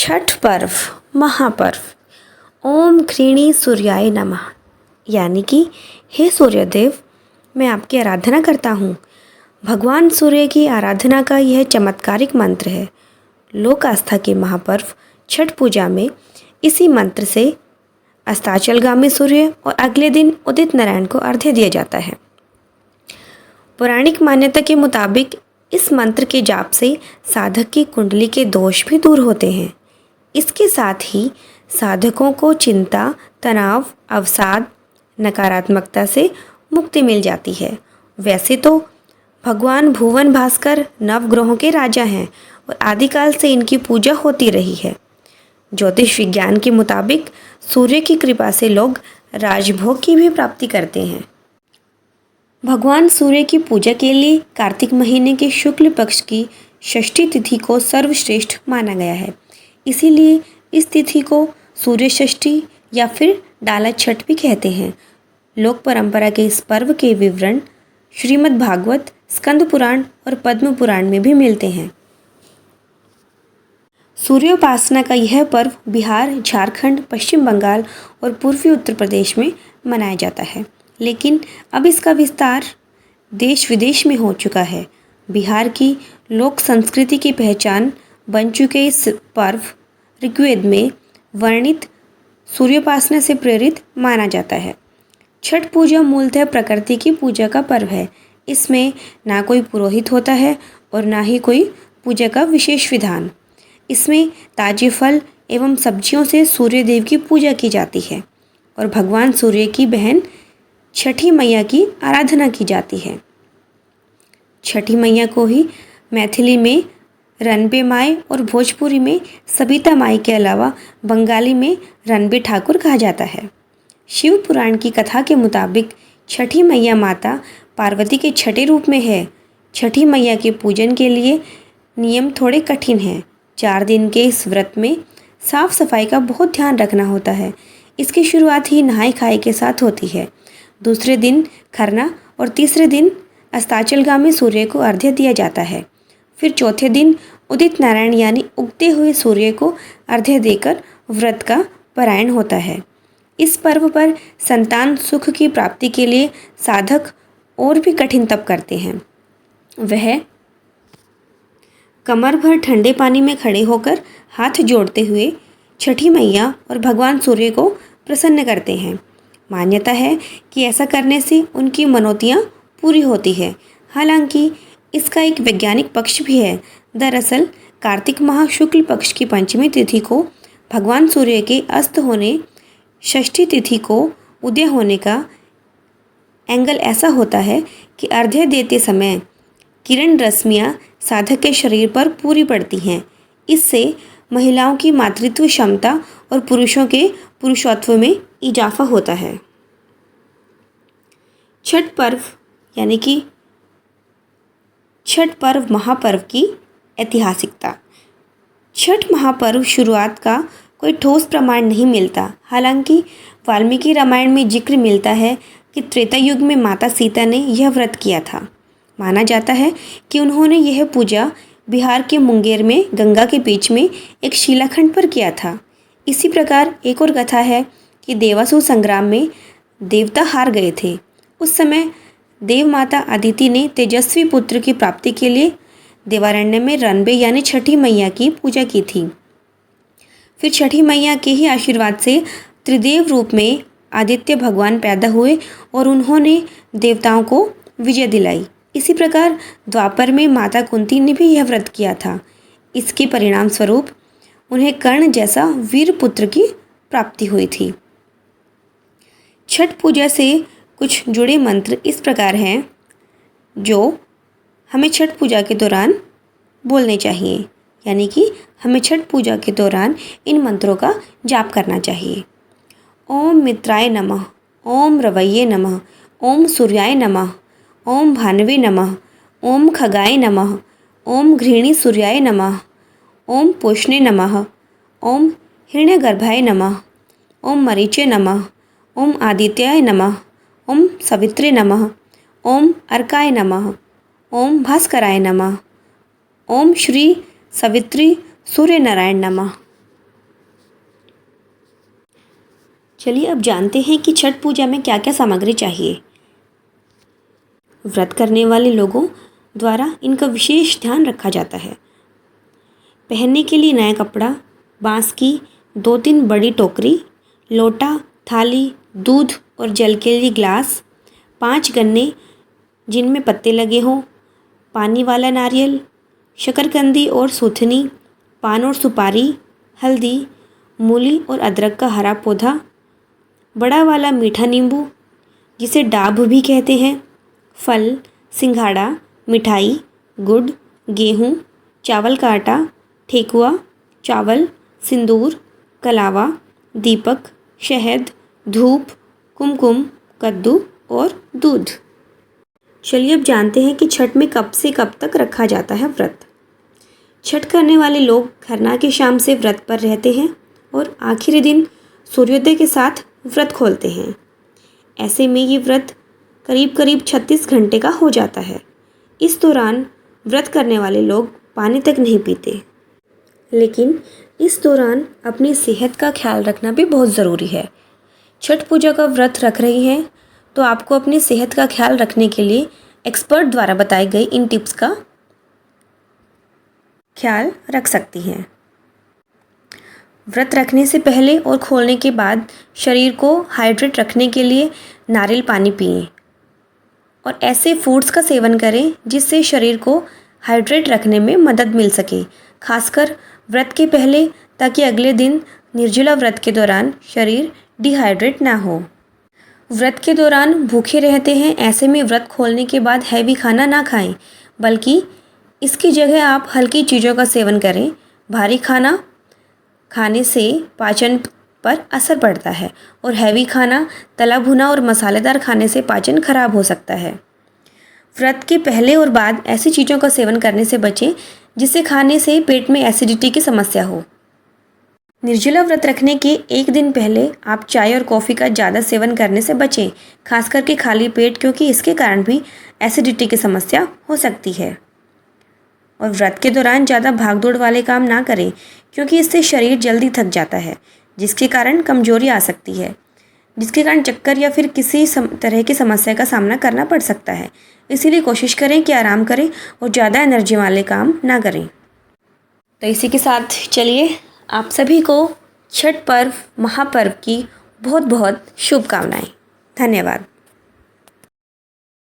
छठ पर्व महापर्व। ओम घृणी सूर्याय नमः, यानी कि हे सूर्यदेव, मैं आपकी आराधना करता हूँ। भगवान सूर्य की आराधना का यह चमत्कारिक मंत्र है। लोक आस्था के महापर्व छठ पूजा में इसी मंत्र से अस्ताचलगामी सूर्य और अगले दिन उदित नारायण को अर्घ्य दिया जाता है। पौराणिक मान्यता के मुताबिक इस मंत्र के जाप से साधक की कुंडली के दोष भी दूर होते हैं। इसके साथ ही साधकों को चिंता, तनाव, अवसाद, नकारात्मकता से मुक्ति मिल जाती है। वैसे तो भगवान भुवन भास्कर नवग्रहों के राजा हैं और आदिकाल से इनकी पूजा होती रही है। ज्योतिष विज्ञान के मुताबिक सूर्य की कृपा से लोग राजभोग की भी प्राप्ति करते हैं। भगवान सूर्य की पूजा के लिए कार्तिक महीने के शुक्ल पक्ष की षष्ठी तिथि को सर्वश्रेष्ठ माना गया है। इसीलिए इस तिथि को सूर्य षष्ठी या फिर डाला छठ भी कहते हैं। लोक परंपरा के इस पर्व के विवरण श्रीमद् भागवत, स्कंद पुराण और पद्म पुराण में भी मिलते हैं। सूर्योपासना का यह पर्व बिहार, झारखंड, पश्चिम बंगाल और पूर्वी उत्तर प्रदेश में मनाया जाता है, लेकिन अब इसका विस्तार देश विदेश में हो चुका है। बिहार की लोक संस्कृति की पहचान बन चुके इस पर्व ऋग्वेद में वर्णित सूर्योपासना से प्रेरित माना जाता है। छठ पूजा मूलतः प्रकृति की पूजा का पर्व है। इसमें ना कोई पुरोहित होता है और ना ही कोई पूजा का विशेष विधान। इसमें ताजे फल एवं सब्जियों से सूर्य देव की पूजा की जाती है और भगवान सूर्य की बहन छठी मैया की आराधना की जाती है। छठी मैया को ही मैथिली में रनबे माई और भोजपुरी में सबिता माई के अलावा बंगाली में रनबे ठाकुर कहा जाता है। शिव पुराण की कथा के मुताबिक छठी मैया माता पार्वती के छठे रूप में है। छठी मैया के पूजन के लिए नियम थोड़े कठिन हैं। 4 दिन के इस व्रत में साफ सफाई का बहुत ध्यान रखना होता है। इसकी शुरुआत ही नहाई खाई के साथ होती है। दूसरे दिन खरना और तीसरे दिन अस्ताचलगामी सूर्य को अर्घ्य दिया जाता है। फिर चौथे दिन उदित नारायण यानी उगते हुए सूर्य को अर्घ्य देकर व्रत का पारायण होता है। इस पर्व पर संतान सुख की प्राप्ति के लिए साधक और भी कठिन तप करते हैं। वह कमर भर ठंडे पानी में खड़े होकर हाथ जोड़ते हुए छठी मैया और भगवान सूर्य को प्रसन्न करते हैं। मान्यता है कि ऐसा करने से उनकी मनौतियाँ पूरी होती है। हालांकि इसका एक वैज्ञानिक पक्ष भी है। दरअसल कार्तिक माह शुक्ल पक्ष की पंचमी तिथि को भगवान सूर्य के अस्त होने, षष्ठी तिथि को उदय होने का एंगल ऐसा होता है कि अर्घ्य देते समय किरण रश्मियाँ साधक के शरीर पर पूरी पड़ती हैं। इससे महिलाओं की मातृत्व क्षमता और पुरुषों के पुरुषत्व में इजाफा होता है। छठ पर्व यानी कि छठ पर्व महापर्व की ऐतिहासिकता। छठ महापर्व शुरुआत का कोई ठोस प्रमाण नहीं मिलता। हालांकि वाल्मीकि रामायण में जिक्र मिलता है कि त्रेता युग में माता सीता ने यह व्रत किया था। माना जाता है कि उन्होंने यह पूजा बिहार के मुंगेर में गंगा के बीच में एक शिलाखंड पर किया था। इसी प्रकार एक और कथा है कि देवासुर संग्राम में देवता हार गए थे। उस समय देव माता अदिति ने तेजस्वी पुत्र की प्राप्ति के लिए देवारण्य में रनबे यानी छठी मैया की पूजा की थी। फिर छठी मैया के ही आशीर्वाद से त्रिदेव रूप में आदित्य भगवान पैदा हुए और उन्होंने देवताओं को विजय दिलाई। इसी प्रकार द्वापर में माता कुंती ने भी यह व्रत किया था। इसके परिणाम स्वरूप उन्हें कर्ण जैसा वीर पुत्र की प्राप्ति हुई थी। छठ पूजा से कुछ जुड़े मंत्र इस प्रकार हैं जो हमें छठ पूजा के दौरान बोलने चाहिए, यानी कि हमें छठ पूजा के दौरान इन मंत्रों का जाप करना चाहिए। ओम मित्राय नमः, ओम रवैये नमः, ओम सूर्याय नमः, ओम भानवे नमः, ओम खगाय नमः, ओम घृणी सूर्याय नमः, ओम पोषणे नमः, ओम हिरण्यगर्भाय नमः, ओम मरीचे नमः, ओम आदित्याय नमः, ओम सवित्रे नमः, ओम अर्काय नमः, ओम भास्कराय नमः, ओम श्री सवित्री सूर्य नारायण नमः। चलिए अब जानते हैं कि छठ पूजा में क्या क्या सामग्री चाहिए। व्रत करने वाले लोगों द्वारा इनका विशेष ध्यान रखा जाता है। पहनने के लिए नया कपड़ा, बांस की 2-3 बड़ी टोकरी, लोटा, थाली, दूध और जल के लिए ग्लास, 5 गन्ने जिनमें पत्ते लगे हों, पानी वाला नारियल, शकरकंदी और सूथनी, पान और सुपारी, हल्दी, मूली और अदरक का हरा पौधा, बड़ा वाला मीठा नींबू जिसे डाभ भी कहते हैं, फल, सिंघाड़ा, मिठाई, गुड़, गेहूँ, चावल का आटा, ठेकुआ, चावल, सिंदूर, कलावा, दीपक, शहद, धूप, कुमकुम, कद्दू और दूध। चलिए अब जानते हैं कि छठ में कब से कब तक रखा जाता है व्रत। छठ करने वाले लोग खरना की शाम से व्रत पर रहते हैं और आखिरी दिन सूर्योदय के साथ व्रत खोलते हैं। ऐसे में ये व्रत करीब करीब 36 घंटे का हो जाता है। इस दौरान व्रत करने वाले लोग पानी तक नहीं पीते। लेकिन इस दौरान अपनी सेहत का ख्याल रखना भी बहुत ज़रूरी है। छठ पूजा का व्रत रख रही हैं तो आपको अपनी सेहत का ख्याल रखने के लिए एक्सपर्ट द्वारा बताई गई इन टिप्स का ख्याल रख सकती हैं। व्रत रखने से पहले और खोलने के बाद शरीर को हाइड्रेट रखने के लिए नारियल पानी पिएं और ऐसे फूड्स का सेवन करें जिससे शरीर को हाइड्रेट रखने में मदद मिल सके, खासकर व्रत के पहले, ताकि अगले दिन निर्जला व्रत के दौरान शरीर डिहाइड्रेट ना हो। व्रत के दौरान भूखे रहते हैं, ऐसे में व्रत खोलने के बाद हैवी खाना ना खाएं, बल्कि इसकी जगह आप हल्की चीज़ों का सेवन करें। भारी खाना खाने से पाचन पर असर पड़ता है और हैवी खाना, तला भुना और मसालेदार खाने से पाचन खराब हो सकता है। व्रत के पहले और बाद ऐसी चीज़ों का सेवन करने से बचें जिसे खाने से पेट में एसिडिटी की समस्या हो। निर्जला व्रत रखने के एक दिन पहले आप चाय और कॉफ़ी का ज़्यादा सेवन करने से बचें, खास करके खाली पेट, क्योंकि इसके कारण भी एसिडिटी की समस्या हो सकती है। और व्रत के दौरान ज़्यादा भागदौड़ वाले काम ना करें, क्योंकि इससे शरीर जल्दी थक जाता है, जिसके कारण कमजोरी आ सकती है, जिसके कारण चक्कर या फिर किसी तरह की समस्या का सामना करना पड़ सकता है। इसीलिए कोशिश करें कि आराम करें और ज़्यादा एनर्जी वाले काम ना करें। तो इसी के साथ चलिए आप सभी को छठ पर्व, महापर्व की बहुत बहुत शुभकामनाएं। धन्यवाद।